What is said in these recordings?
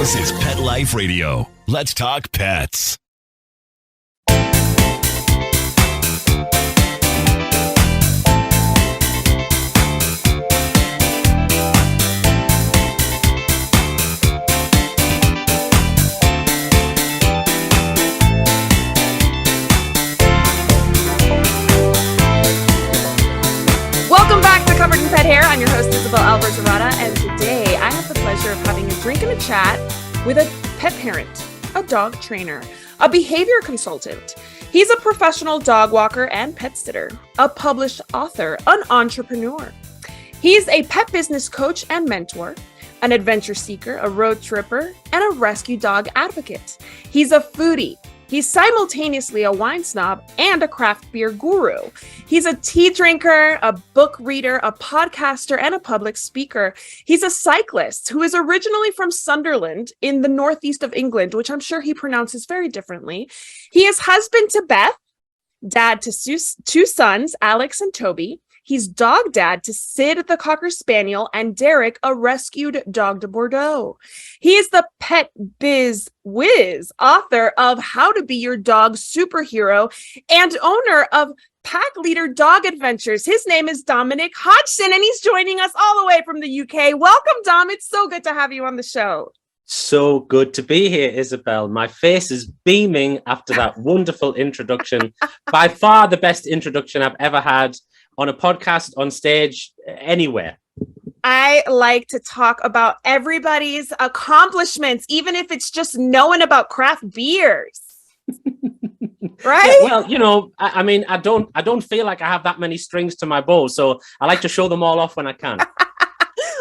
This is Pet Life Radio. Let's talk pets. Welcome back to Covered in Pet Hair. I'm your host, Isabel Alvarez-Arata, and today I have the pleasure of having a drink and a chat with a pet parent, a dog trainer, a behavior consultant. He's a professional dog walker and pet sitter, a published author, an entrepreneur. He's a pet business coach and mentor, an adventure seeker, a road tripper, and a rescue dog advocate. He's a foodie. He's simultaneously a wine snob and a craft beer guru. He's a tea drinker, a book reader, a podcaster, and a public speaker. He's a cyclist who is originally from Sunderland in the northeast of England, which I'm sure he pronounces very differently. He is husband to Beth, dad to two sons, Alex and Toby. He's dog dad to Sid the Cocker Spaniel and Derek, a rescued dog de Bordeaux. He is the Pet Biz Whiz, author of How to Be Your Dog's Superhero and owner of Pack Leader Dog Adventures. His name is Dominic Hodgson, and he's joining us all the way from the UK. Welcome, Dom. It's so good to have you on the show. So good to be here, Isabel. My face is beaming after that wonderful introduction. By far the best introduction I've ever had on a podcast, on stage, anywhere. I like to talk about everybody's accomplishments, even if it's just knowing about craft beers. Right? Yeah, well, you know, I mean, I don't feel like I have that many strings to my bow, so I like to show them all off when I can.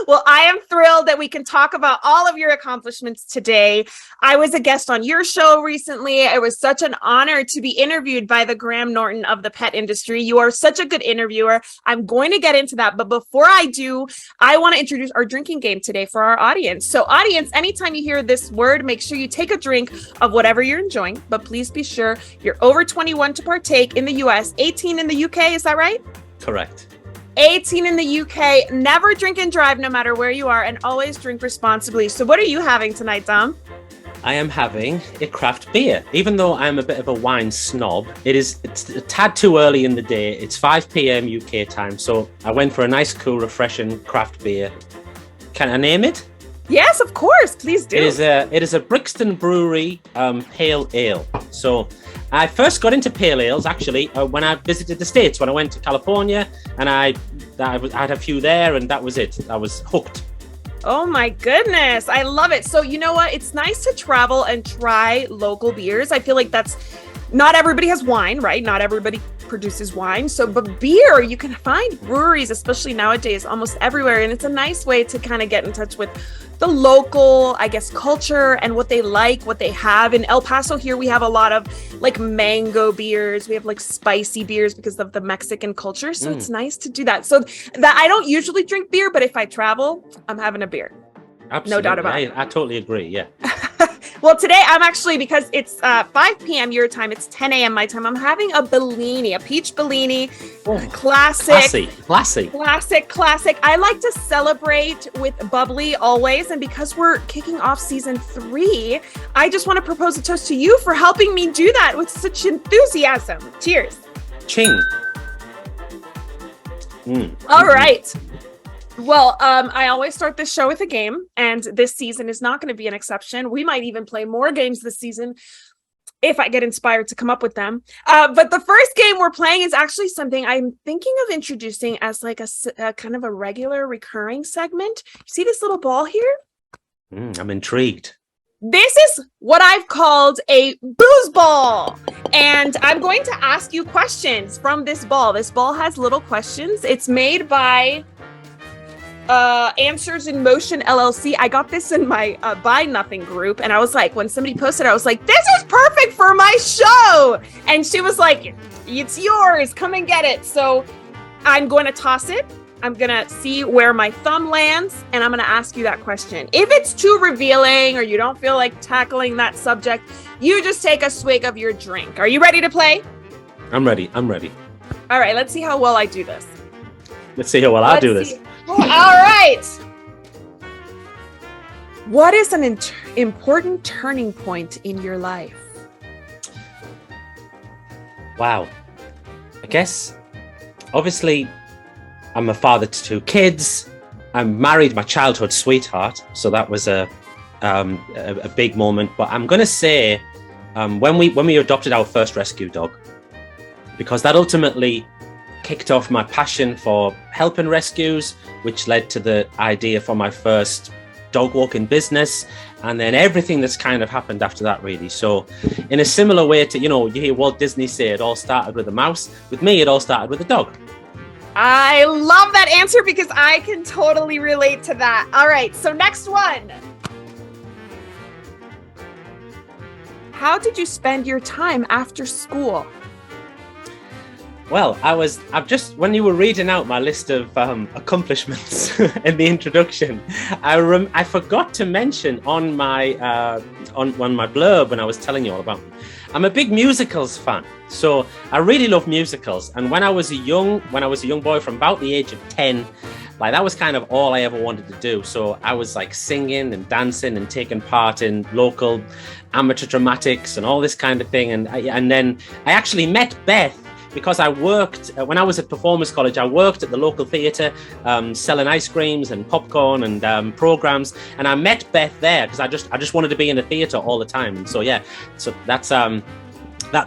Well, I am thrilled that we can talk about all of your accomplishments today. I was a guest on your show recently. It was such an honor to be interviewed by the Graham Norton of the pet industry. You are such a good interviewer. I'm going to get into that. But before I do, I want to introduce our drinking game today for our audience. So audience, anytime you hear this word, make sure you take a drink of whatever you're enjoying. But please be sure you're over 21 to partake in the US, 18 in the UK. Is that right? Correct. 18 in the UK. Never drink and drive no matter where you are, and always drink responsibly. So what are you having tonight, Dom? I am having a craft beer. Even though I'm a bit of a wine snob, it's a tad too early in the day. It's 5 p.m. UK time, so I went for a nice, cool, refreshing craft beer. Can I name it? Yes, of course. Please do. It is a Brixton Brewery pale ale. So I first got into pale ales actually when I visited the States, when I went to California, and I had a few there, and that was it. I was hooked. Oh my goodness. I love it. So you know what? It's nice to travel and try local beers. I feel like not everybody has wine, right? Not everybody produces wine. But beer, you can find breweries, especially nowadays, almost everywhere. And it's a nice way to kind of get in touch with the local, I guess, culture and what they like, what they have. In El Paso here, we have a lot of like mango beers. We have like spicy beers because of the Mexican culture. So it's nice to do that. So that I don't usually drink beer, but if I travel, I'm having a beer. Absolutely. No doubt about it. I totally agree. Yeah. Well, today I'm actually, because it's 5 p.m. your time, it's 10 a.m. my time, I'm having a Bellini, a peach Bellini. Classic. Classic. I like to celebrate with bubbly always. And because we're kicking off season 3, I just want to propose a toast to you for helping me do that with such enthusiasm. Cheers. Ching. All right. Well, I always start this show with a game, and this season is not going to be an exception. We might even play more games this season if I get inspired to come up with them. But the first game we're playing is actually something I'm thinking of introducing as like a kind of a regular recurring segment. You see this little ball here? I'm intrigued. This is what I've called a booze ball. And I'm going to ask you questions from this ball. This ball has little questions. It's made by Answers in Motion LLC. I got this in my Buy Nothing group, and I was like, when somebody posted, I was like, this is perfect for my show. And she was like, it's yours, come and get it. So I'm going to toss it. I'm going to see where my thumb lands, and I'm going to ask you that question. If it's too revealing or you don't feel like tackling that subject, you just take a swig of your drink. Are you ready to play? I'm ready. All right, let's see how well I do this. Let's see how well I do this. All right. What is an important turning point in your life? Wow. I guess, obviously, I'm a father to 2 kids. I'm married my childhood sweetheart, so that was a big moment. But I'm going to say when we adopted our first rescue dog, because that ultimately kicked off my passion for helping rescues, which led to the idea for my first dog walking business, and then everything that's kind of happened after that, really. So in a similar way to, you hear Walt Disney say it all started with a mouse. With me, it all started with a dog. I love that answer because I can totally relate to that. All right, so next one. How did you spend your time after school? Well, when you were reading out my list of accomplishments in the introduction, I forgot to mention on my blurb when I was telling you all about them, I'm a big musicals fan. So I really love musicals. And when I was a young boy from about the age of 10, like that was kind of all I ever wanted to do. So I was like singing and dancing and taking part in local amateur dramatics and all this kind of thing. And then I actually met Beth, because I worked, when I was at Performers College, I worked at the local theatre, selling ice creams and popcorn and programs. And I met Beth there because I just wanted to be in a theatre all the time. And so, yeah, so that's, that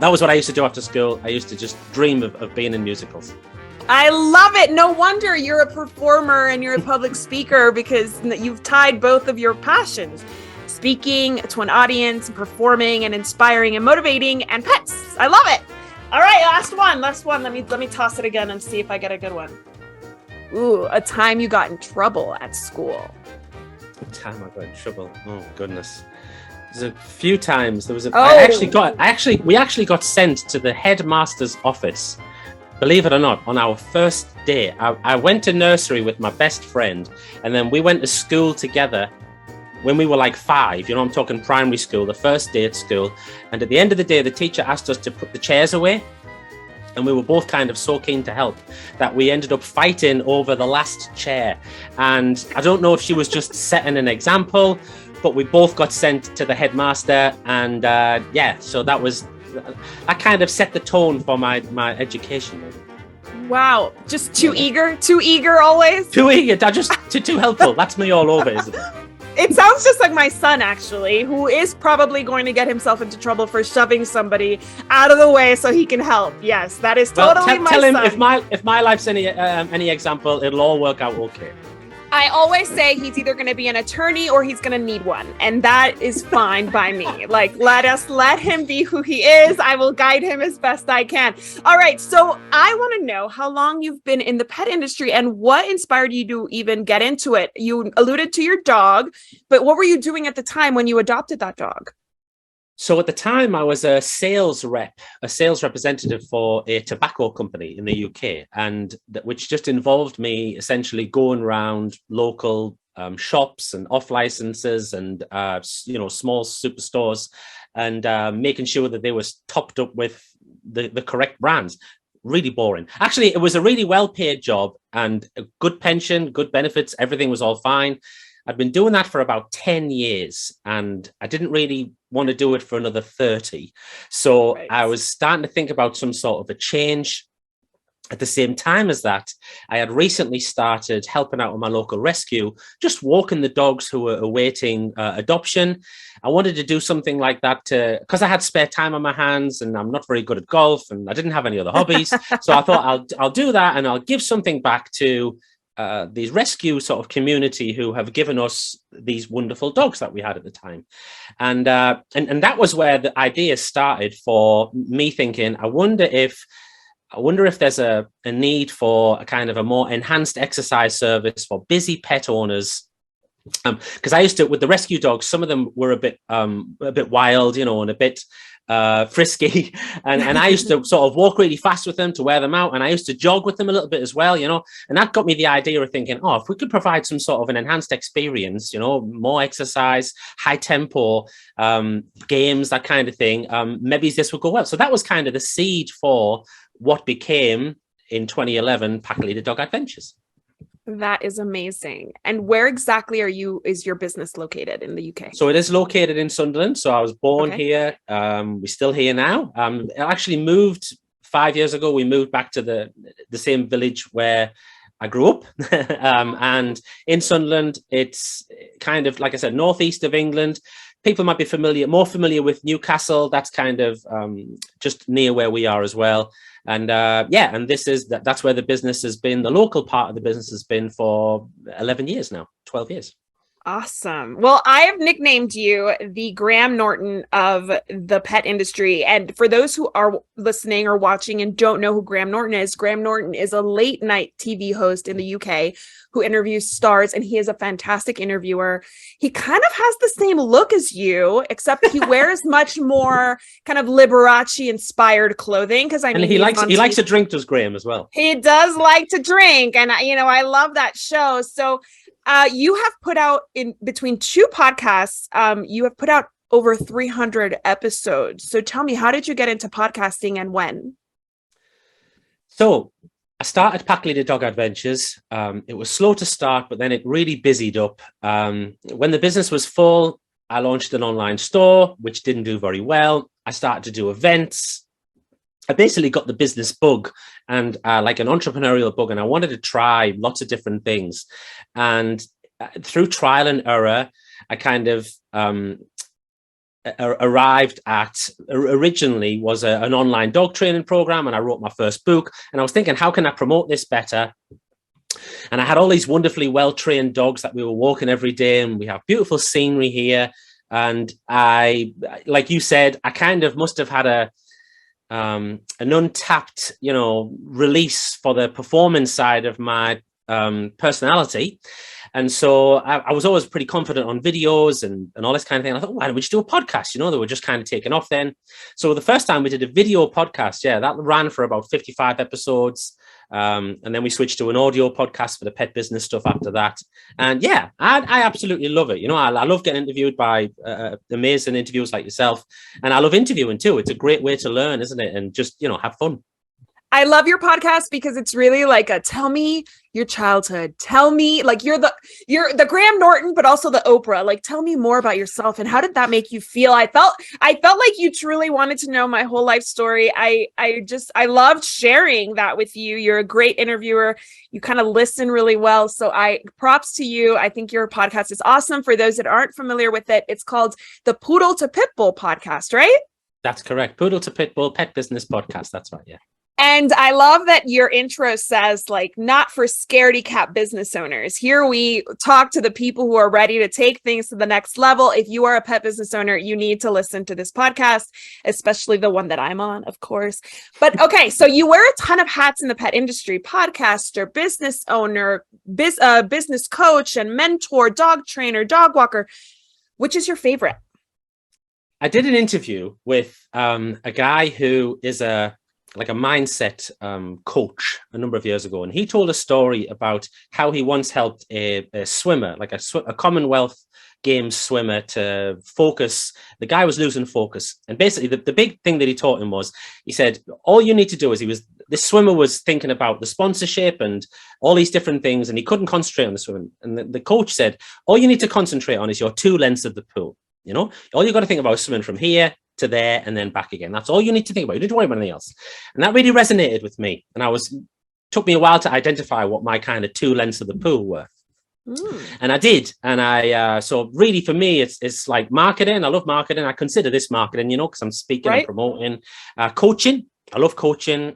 was what I used to do after school. I used to just dream of being in musicals. I love it. No wonder you're a performer and you're a public speaker, because you've tied both of your passions. Speaking to an audience, performing and inspiring and motivating, and pets. I love it. All right, last one. Let me toss it again and see if I get a good one. Ooh, a time you got in trouble at school. A time I got in trouble. Oh goodness. There's a few times. There was we actually got sent to the headmaster's office. Believe it or not, on our first day. I went to nursery with my best friend, and then we went to school together when we were like 5, I'm talking primary school, the first day at school. And at the end of the day, the teacher asked us to put the chairs away. And we were both kind of so keen to help that we ended up fighting over the last chair. And I don't know if she was just setting an example, but we both got sent to the headmaster. And so that kind of set the tone for my education. Wow. Just too eager always? Too eager, too helpful. That's me all over, Isabel. It sounds just like my son, actually, who is probably going to get himself into trouble for shoving somebody out of the way so he can help. Yes, that is totally my son. Tell him if my life's any example, it'll all work out okay. I always say he's either going to be an attorney or he's going to need one. And that is fine by me. Like, let him be who he is. I will guide him as best I can. All right. So I want to know how long you've been in the pet industry and what inspired you to even get into it. You alluded to your dog, but what were you doing at the time when you adopted that dog? So at the time, I was a sales representative for a tobacco company in the UK, and which just involved me essentially going around local shops and off licenses and small superstores and making sure that they were topped up with the correct brands. Really boring. Actually, it was a really well-paid job and a good pension, good benefits. Everything was all fine. I'd been doing that for about 10 years and I didn't really want to do it for another 30. So right. I was starting to think about some sort of a change. At the same time as that, I had recently started helping out with my local rescue, just walking the dogs who were awaiting adoption. I wanted to do something like that because I had spare time on my hands and I'm not very good at golf and I didn't have any other hobbies. So I thought I'll do that and I'll give something back to these rescue sort of community who have given us these wonderful dogs that we had at the time. And that was where the idea started for me thinking, I wonder if there's a need for a kind of a more enhanced exercise service for busy pet owners. Because I used to, with the rescue dogs, some of them were a bit wild, and a bit frisky. And I used to sort of walk really fast with them to wear them out. And I used to jog with them a little bit as well, and that got me the idea of thinking, if we could provide some sort of an enhanced experience, more exercise, high tempo, games, that kind of thing, maybe this would go well. So that was kind of the seed for what became in 2011 Pack Leader Dog Adventures. That is amazing. And where exactly is your business located in the UK? So it is located in Sunderland. So I was born Okay. here. We're still here now. I actually moved 5 years ago. We moved back to the same village where I grew up. And in Sunderland, it's kind of, like I said, northeast of England. People might be more familiar with Newcastle. That's kind of just near where we are as well. And and that's where the business has been. The local part of the business has been for 11 years now, 12 years. Awesome. Well, I have nicknamed you the Graham Norton of the pet industry. And for those who are listening or watching and don't know who Graham Norton is a late night TV host in the UK who interviews stars, and he is a fantastic interviewer. He kind of has the same look as you, except he wears much more kind of Liberace inspired clothing. Because he likes to drink, does Graham as well? He does like to drink, and I love that show. So you have put out, in between two podcasts, you have put out over 300 episodes. So tell me, how did you get into podcasting and when? So I started Pack Leader Dog Adventures. It was slow to start, but then it really busied up. When the business was full, I launched an online store, which didn't do very well. I started to do events. I basically got the business bug and like an entrepreneurial bug, and I wanted to try lots of different things. And through trial and error, I kind of arrived at, originally was an online dog training program, and I wrote my first book, and I was thinking, how can I promote this better? And I had all these wonderfully well-trained dogs that we were walking every day, and we have beautiful scenery here. And I, like you said, I kind of must have had an untapped, release for the performance side of my personality. And so I was always pretty confident on videos and all this kind of thing. I thought, why don't we just do a podcast? They were just kind of taking off then. So the first time we did a video podcast, that ran for about 55 episodes. And then we switched to an audio podcast for the pet business stuff after that. And I absolutely love it. I love getting interviewed by amazing interviewers like yourself. And I love interviewing too. It's a great way to learn, isn't it? And just, have fun. I love your podcast because it's really like tell me your childhood. Tell me, like, you're the Graham Norton, but also the Oprah. Like, tell me more about yourself, and how did that make you feel? I felt like you truly wanted to know my whole life story. I loved sharing that with you. You're a great interviewer. You kind of listen really well. So props to you. I think your podcast is awesome. For those that aren't familiar with it, it's called the Poodle to Pitbull podcast, right? That's correct. Poodle to Pitbull Pet Business Podcast. That's right. Yeah. And I love that your intro says, like, not for scaredy cat business owners. Here we talk to the people who are ready to take things to the next level. If you are a pet business owner, you need to listen to this podcast, especially the one that I'm on, of course. But okay, so you wear a ton of hats in the pet industry: podcaster, business owner, business coach and mentor, dog trainer, dog walker. Which is your favorite? I did an interview with a guy who is a mindset coach a number of years ago. And he told a story about how he once helped a swimmer, like a Commonwealth Games swimmer, to focus. The guy was losing focus. And basically the big thing that he taught him was, he said, all you need to do is, this swimmer was thinking about the sponsorship and all these different things, and he couldn't concentrate on the swimming. And the coach said, all you need to concentrate on is your two lengths of the pool. All you got to think about is swimming from here to there and then back again. That's all you need to think about. You don't need to worry about anything else. And that really resonated with me. And took me a while to identify what my kind of two lengths of the pool were. And I did. And so really for me, it's like marketing. I love marketing. I consider this marketing, because I'm speaking and promoting. Coaching. I love coaching.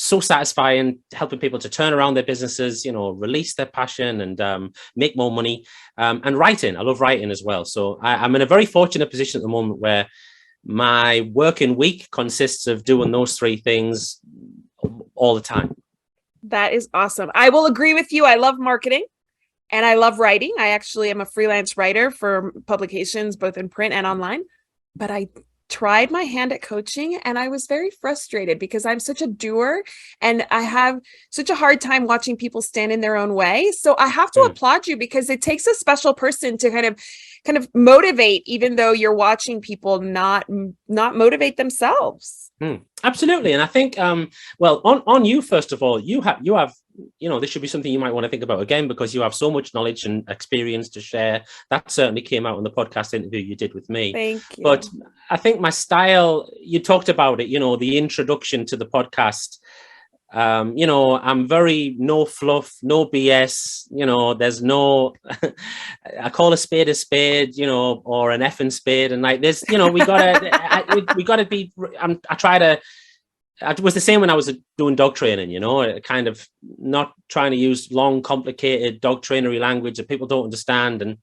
So satisfying, helping people to turn around their businesses, release their passion and make more money. And writing. I love writing as well. So I'm in a very fortunate position at the moment where my working week consists of doing those three things all the time. That is awesome. I will agree with you. I love marketing and I love writing. I actually am a freelance writer for publications, both in print and online, but I tried my hand at coaching and I was very frustrated because I'm such a doer and I have such a hard time watching people stand in their own way. So I have to applaud you, because it takes a special person to kind of motivate, even though you're watching people not motivate themselves. Absolutely. And I think, on you, first of all, you have this should be something you might want to think about again, because you have so much knowledge and experience to share. That certainly came out in the podcast interview you did with me. Thank you. But I think my style, you talked about it, the introduction to the podcast. I'm very no fluff, no BS, there's no, I call a spade, or an effing spade. And like this, we gotta be, it was the same when I was doing dog training, kind of not trying to use long, complicated dog trainery language that people don't understand. And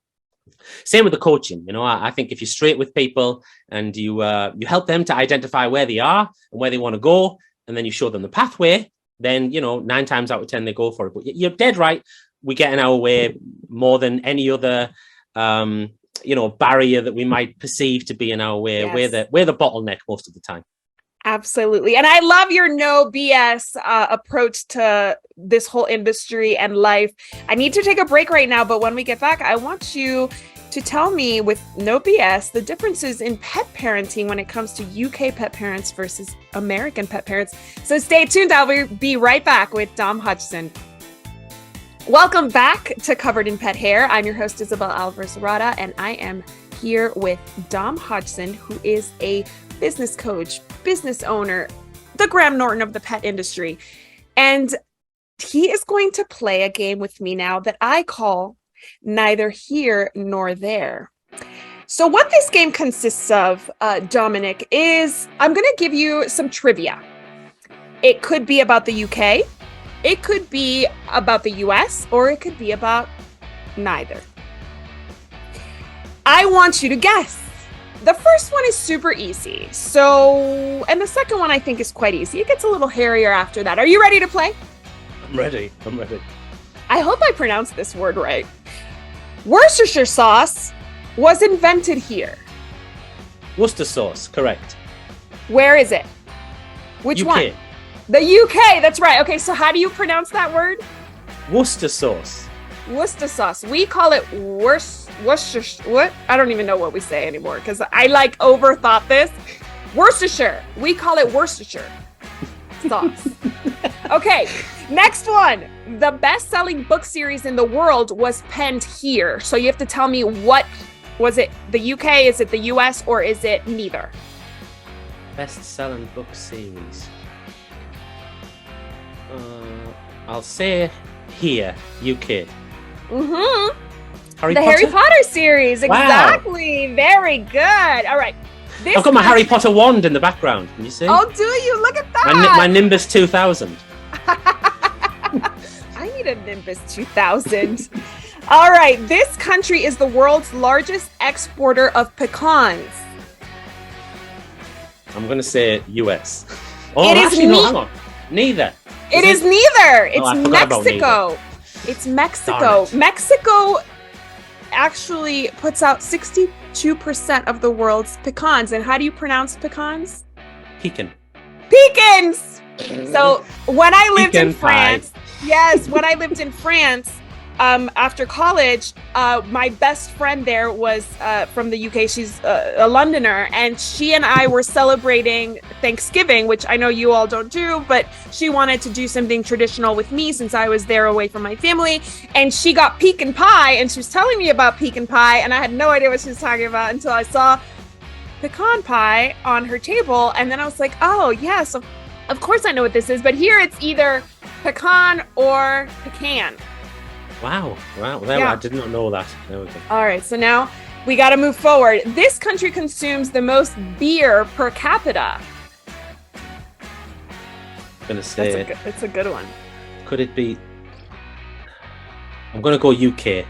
same with the coaching. I think if you're straight with people and you help them to identify where they are and where they want to go, and then you show them the pathway, then 9 times out of 10 they go for it. But you're dead right. We get in our way more than any other barrier that we might perceive to be in our way. Yes. We're the bottleneck most of the time. Absolutely. And I love your no BS approach to this whole industry and life. I need to take a break right now, but when we get back, I want you to tell me, with no BS, the differences in pet parenting when it comes to UK pet parents versus American pet parents. So stay tuned. I'll be right back with Dom Hodgson. Welcome back to Covered in Pet Hair. I'm your host, Isabel Alvarez-Rada, and I am here with Dom Hodgson, who is a business coach, business owner, the Graham Norton of the pet industry. And he is going to play a game with me now that I call Neither Here Nor There. So what this game consists of, Dominic, is I'm going to give you some trivia. It could be about the UK, it could be about the US, or it could be about neither. I want you to guess. The first one is super easy. And the second one I think is quite easy. It gets a little hairier after that. Are you ready to play? I'm ready. I hope I pronounced this word right. Worcestershire sauce was invented here. Worcester sauce, correct. Where is it? Which UK. one? The UK, that's right. Okay, so how do you pronounce that word? Worcester sauce. Worcester sauce. We call it Worcestershire. What? I don't even know what we say anymore because I overthought this. Worcestershire. We call it Worcestershire sauce. Okay, next one. The best-selling book series in the world was penned here. So you have to tell me, what was it? The UK? Is it the US? Or is it neither? Best-selling book series. I'll say here, UK. Mm-hmm. Harry Harry Potter series. Wow. Exactly. Very good. All right. I've got my Harry Potter wand in the background. Can you see? Oh, do you? Look at that. My Nimbus 2000. I need a Nimbus 2000. All right. This country is the world's largest exporter of pecans. I'm going to say US. Oh, It is actually, no, hang on. Neither. It is neither. It's I forgot about Mexico. neither. It's Mexico. Mexico actually puts out 62% of the world's pecans. And how do you pronounce pecans? Pecans. So when I lived Pecan in France, when I lived in France, after college, my best friend there was from the UK. She's a Londoner, and she and I were celebrating Thanksgiving, which I know you all don't do, but she wanted to do something traditional with me since I was there away from my family. And she got pecan pie, and she was telling me about pecan pie, and I had no idea what she was talking about until I saw pecan pie on her table. And then I was like, oh, yeah, so of course I know what this is. But here it's either pecan or pecan. Wow. Yeah. I did not know that. There we go. All right, so now we got to move forward. This country consumes the most beer per capita. I'm going to say... It's a good one. Could it be... I'm going to go UK.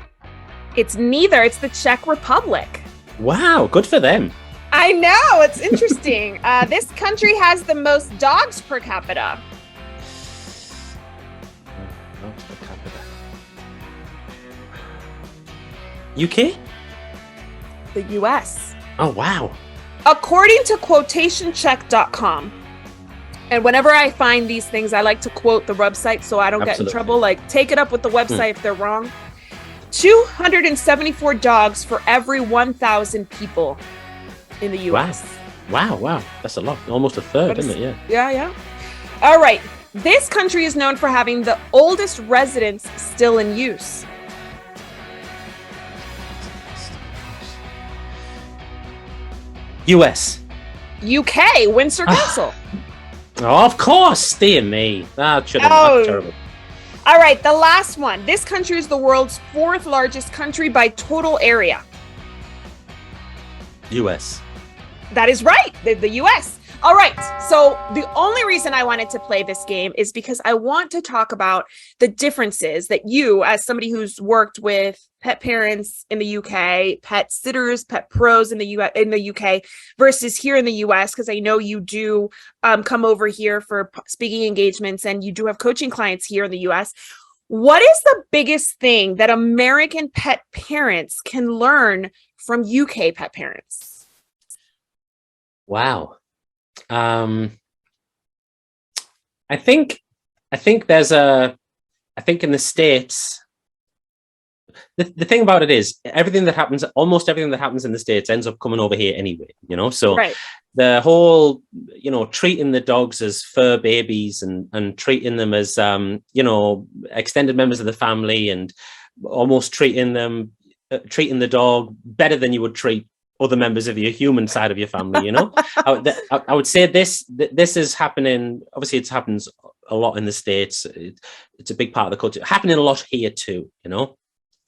It's neither. It's the Czech Republic. Wow, good for them. I know. It's interesting. This country has the most dogs per capita. Dogs per capita. UK? The US. Oh, wow. According to quotationcheck.com, and whenever I find these things, I like to quote the website so I don't get in trouble. Like, take it up with the website if they're wrong. 274 dogs for every 1,000 people in the US. Wow. That's a lot. Almost a third, isn't it? Yeah. Yeah. All right. This country is known for having the oldest residence still in use. US. UK, Windsor Castle. Oh, of course, dear me. That should have been terrible. All right, the last one. This country is the world's 4th largest country by total area. US. That is right, the US. All right, so the only reason I wanted to play this game is because I want to talk about the differences that you, as somebody who's worked with pet parents in the UK, pet sitters, pet pros in the UK versus here in the US, because I know you do come over here for speaking engagements and you do have coaching clients here in the US. What is the biggest thing that American pet parents can learn from UK pet parents? Wow. I think there's I think in the States, the thing about it is almost everything that happens in the States ends up coming over here anyway, so right. The whole, treating the dogs as fur babies and treating them as, extended members of the family and almost treating the dog better than you would treat other members of your human side of your family, I would say this is happening. Obviously, it happens a lot in the States. It's a big part of the culture. Happening a lot here too,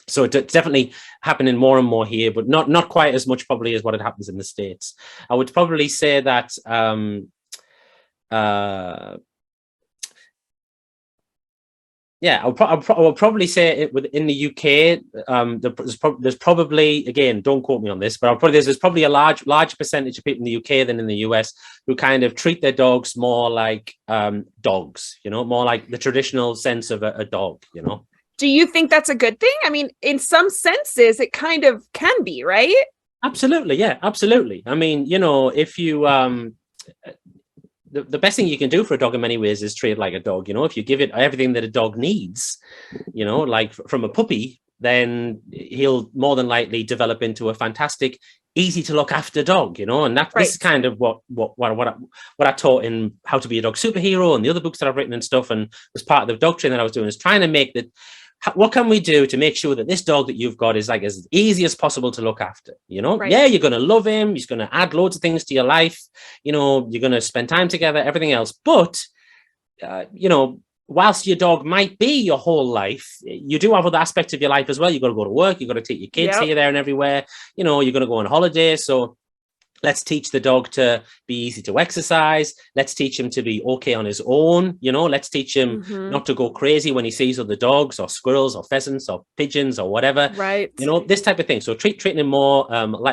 So it's definitely happening more and more here, but not quite as much probably as what it happens in the States. I would probably say that I'll probably say it in the UK. There's probably, again, don't quote me on this, but there's probably a larger percentage of people in the UK than in the US who kind of treat their dogs more like dogs, more like the traditional sense of a dog, Do you think that's a good thing? I mean, in some senses, it kind of can be, right? Absolutely, yeah, absolutely. I mean, if you the best thing you can do for a dog in many ways is treat it like a dog. If you give it everything that a dog needs, like from a puppy, then he'll more than likely develop into a fantastic, easy to look after dog, and that right. This is kind of what I taught in How to Be a Dog Superhero and the other books that I've written and stuff, and was part of the dog training that I was doing, is trying to make that. What can we do to make sure that this dog that you've got is like as easy as possible to look after? Right. Yeah, you're going to love him. He's going to add loads of things to your life. You're going to spend time together, everything else. But, whilst your dog might be your whole life, you do have other aspects of your life as well. You've got to go to work. You've got to take your kids here, there and everywhere. You're going to go on holiday. So let's teach the dog to be easy to exercise. Let's teach him to be okay on his own. Let's teach him not to go crazy when he sees other dogs or squirrels or pheasants or pigeons or whatever. Right. This type of thing. So treating him more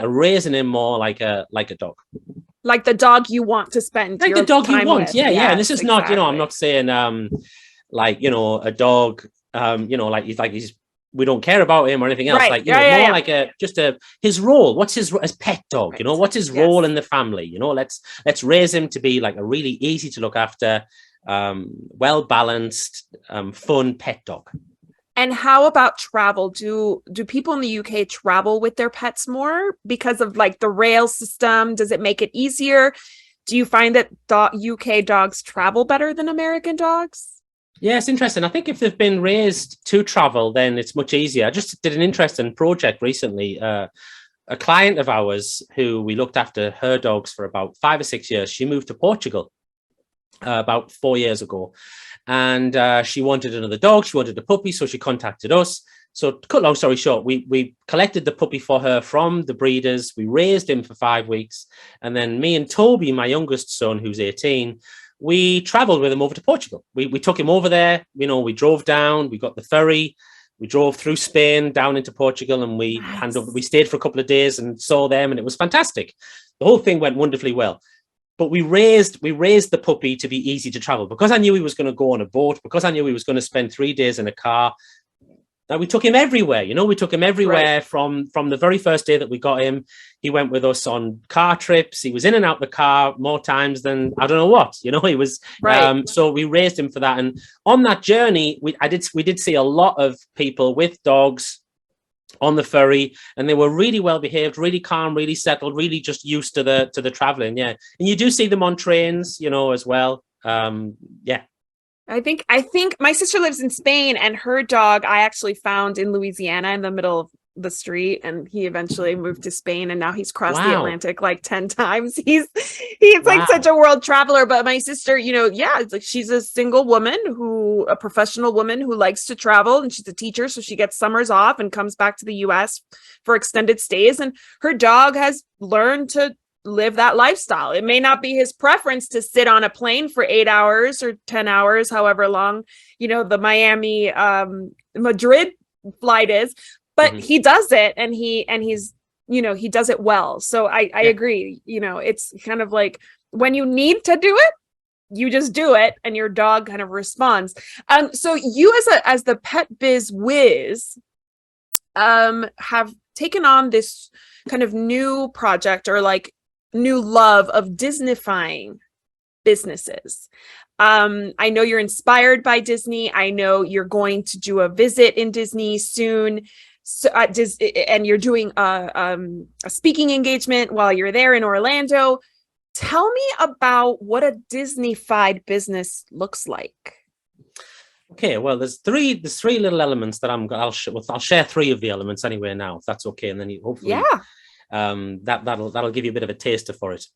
raising him more like a dog. Like the dog you want to spend. Like the dog you want. With. Yeah. And this is exactly. Not, I'm not saying a dog, he's we don't care about him or anything else. Right. Like his role. What's his as pet dog? Right. What's his role in the family? Let's raise him to be like a really easy to look after, well balanced, fun pet dog. And how about travel? Do people in the UK travel with their pets more because of like the rail system? Does it make it easier? Do you find that UK dogs travel better than American dogs? Yeah, it's interesting. I think if they've been raised to travel, then it's much easier. I just did an interesting project recently. A client of ours who we looked after her dogs for about 5 or 6 years, she moved to Portugal about 4 years ago. And she wanted another dog. She wanted a puppy. So she contacted us. So to cut long story short, we collected the puppy for her from the breeders. We raised him for 5 weeks. And then me and Toby, my youngest son, who's 18, we traveled with him over to Portugal. We took him over there. We drove down, we got the ferry, we drove through Spain down into Portugal, and we stayed for a couple of days and saw them, and it was fantastic. The whole thing went wonderfully well. But we raised the puppy to be easy to travel because I knew he was going to go on a boat, because I knew he was going to spend 3 days in a car. Now we took him everywhere, we took him everywhere. Right. from the very first day that we got him. He went with us on car trips. He was in and out the car more times than I don't know what, he was. Right. So we raised him for that. And on that journey, we did see a lot of people with dogs on the ferry, and they were really well behaved, really calm, really settled, really just used to the traveling. Yeah. And you do see them on trains, as well. Yeah. I think my sister lives in Spain, and her dog I actually found in Louisiana in the middle of the street, and he eventually moved to Spain, and now he's crossed the Wow. Atlantic like 10 times. He's like such Wow. a world traveler. But my sister, yeah, it's like she's a single woman a professional woman who likes to travel, and she's a teacher, so she gets summers off and comes back to the US for extended stays, and her dog has learned to live that lifestyle. It may not be his preference to sit on a plane for 8 hours or 10 hours, however long, the Miami Madrid flight is, but Mhm. he does it, and he does it well. So I Yeah. agree. It's kind of like when you need to do it, you just do it, and your dog kind of responds. So you as the pet biz whiz, have taken on this kind of new project, or like new love of Disneyfying businesses. I know you're inspired by Disney. I know you're going to do a visit in Disney soon. So, and you're doing a speaking engagement while you're there in Orlando. Tell me about what a Disneyfied business looks like. Okay, well, there's three little elements that I'll share three of the elements anyway now, if that's okay, and then hopefully Yeah. that'll give you a bit of a taster for it.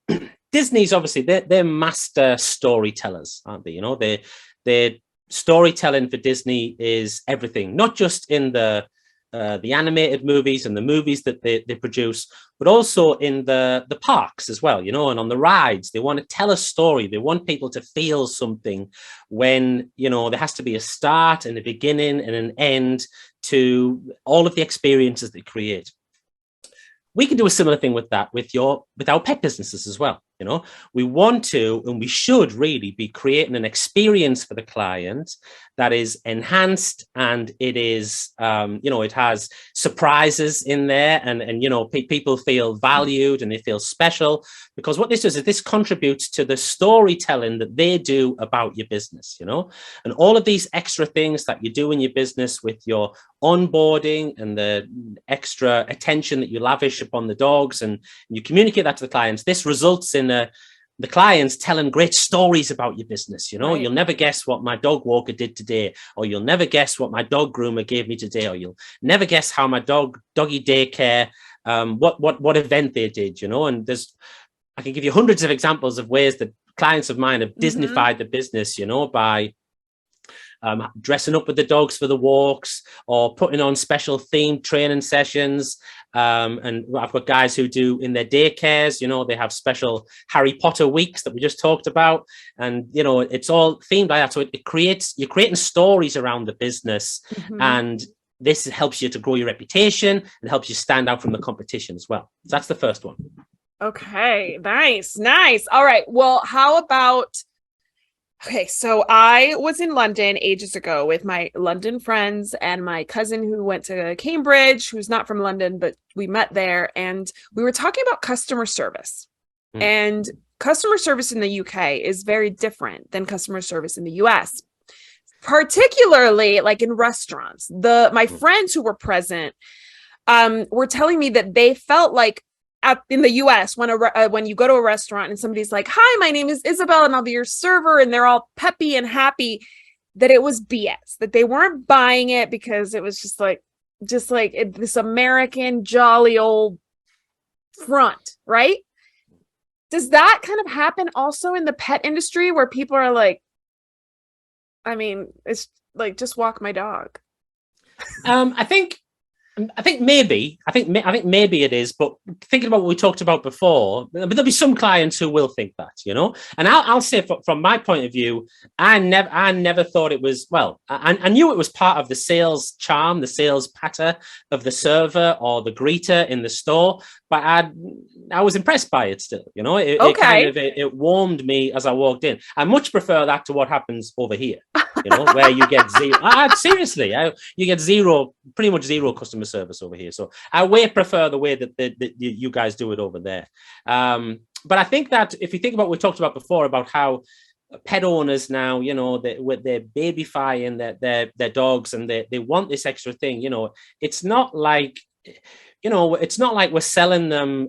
Disney's obviously they're master storytellers, aren't they? Their storytelling for Disney is everything, not just in the animated movies and the movies that they produce, but also in the parks as well, and on the rides. They want to tell a story. They want people to feel something when, there has to be a start and a beginning and an end to all of the experiences they create. We can do a similar thing with that with our pet businesses as well. We want to, and we should really be creating an experience for the client that is enhanced, and it is, it has surprises in there, and people feel valued and they feel special, because what this does is this contributes to the storytelling that they do about your business, and all of these extra things that you do in your business with your onboarding and the extra attention that you lavish upon the dogs, and you communicate that to the clients. This results in the clients telling great stories about your business. Right. You'll never guess what my dog walker did today, or you'll never guess what my dog groomer gave me today, or you'll never guess how my doggy daycare, what event they did. And I can give you hundreds of examples of ways that clients of mine have Disneyfied the business, by dressing up with the dogs for the walks, or putting on special themed training sessions. And I've got guys who do in their daycares, they have special Harry Potter weeks that we just talked about. And, it's all themed like that. So you're creating stories around the business, and this helps you to grow your reputation and helps you stand out from the competition as well. So that's the first one. Okay, nice. All right. Well, how about, okay, so I was in London ages ago with my London friends and my cousin who went to Cambridge, who's not from London, but we met there, and we were talking about customer service. And customer service in the UK is very different than customer service in the US, particularly like in restaurants. My friends who were present were telling me that they felt like in the US, when you go to a restaurant and somebody's like, "Hi, my name is Isabel, and I'll be your server," and they're all peppy and happy, that it was BS, that they weren't buying it because it was just like this American jolly old front, right? Does that kind of happen also in the pet industry, where people are like, I mean, it's like, just walk my dog? I think maybe it is, but thinking about what we talked about before, but there'll be some clients who will think that, And I'll say from my point of view, I never thought it was, well, I knew it was part of the sales charm, the sales patter of the server or the greeter in the store, but I was impressed by it still, It warmed me as I walked in. I much prefer that to what happens over here, where you get zero. Seriously, you get pretty much zero customer service over here. So I way prefer the way that you guys do it over there. But I think that if you think about what we talked about before, about how pet owners now, with their babyfying their dogs, and they want this extra thing, it's not like it's not like we're selling them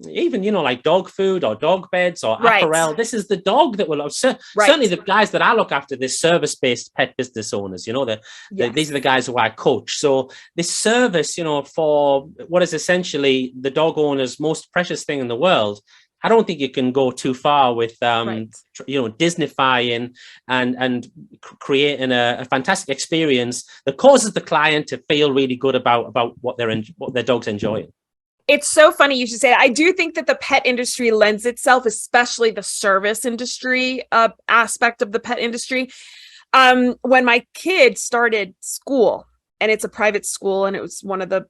even, like dog food or dog beds or apparel. This is the dog that will certainly the guys that I look after, the service-based pet business owners, these are the guys who I coach. So this service, for what is essentially the dog owner's most precious thing in the world, I don't think you can go too far with, Disnifying and creating a fantastic experience that causes the client to feel really good about what their dog's enjoying. It's so funny you should say that. I do think that the pet industry lends itself, especially the service industry aspect of the pet industry. When my kid started school, and it's a private school, and it was one of the,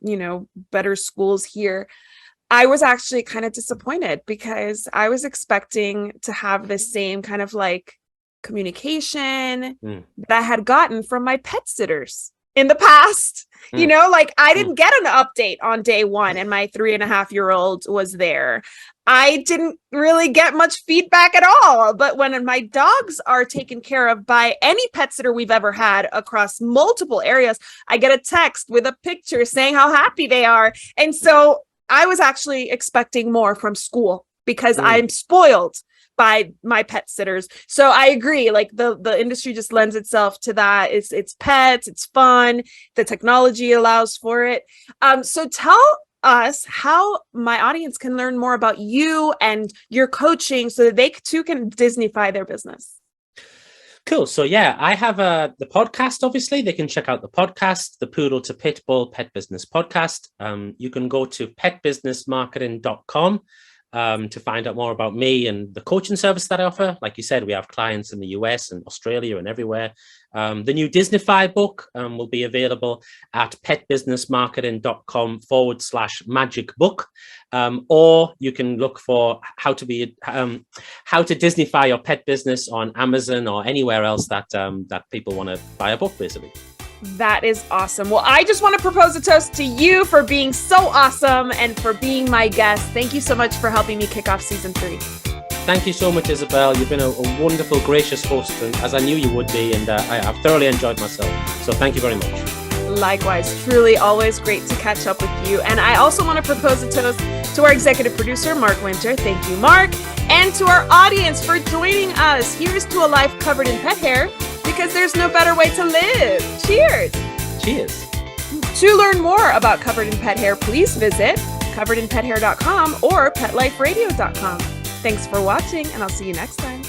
better schools here, I was actually kind of disappointed because I was expecting to have the same kind of like communication that I had gotten from my pet sitters in the past. I didn't get an update on day one, and my 3.5-year-old was there. I didn't really get much feedback at all. But when my dogs are taken care of by any pet sitter we've ever had across multiple areas, I get a text with a picture saying how happy they are. And so I was actually expecting more from school because I'm spoiled by my pet sitters. So I agree, like the industry just lends itself to that. It's pets, it's fun, the technology allows for it. So tell us how my audience can learn more about you and your coaching so that they too can Disneyfy their business. Cool. So I have the podcast. Obviously, they can check out the podcast, the Poodle to Pitbull Pet Business Podcast. You can go to petbusinessmarketing.com to find out more about me and the coaching service that I offer. Like you said, we have clients in the US and Australia and everywhere. The new Disnify book will be available at petbusinessmarketing.com/magic book. Or you can look for how to Disneyfy your pet business on Amazon or anywhere else that people want to buy a book, basically. That is awesome. Well, I just want to propose a toast to you for being so awesome and for being my guest. Thank you so much for helping me kick off season 3. Thank you so much, Isabel. You've been a wonderful, gracious host, and as I knew you would be, and I've thoroughly enjoyed myself. So thank you very much. Likewise, truly always great to catch up with you. And I also want to propose a toast to our executive producer, Mark Winter. Thank you, Mark. And to our audience for joining us. Here's to a life covered in pet hair, because there's no better way to live. Cheers. Cheers. To learn more about Covered in Pet Hair, please visit coveredinpethair.com or petliferadio.com. Thanks for watching, and I'll see you next time.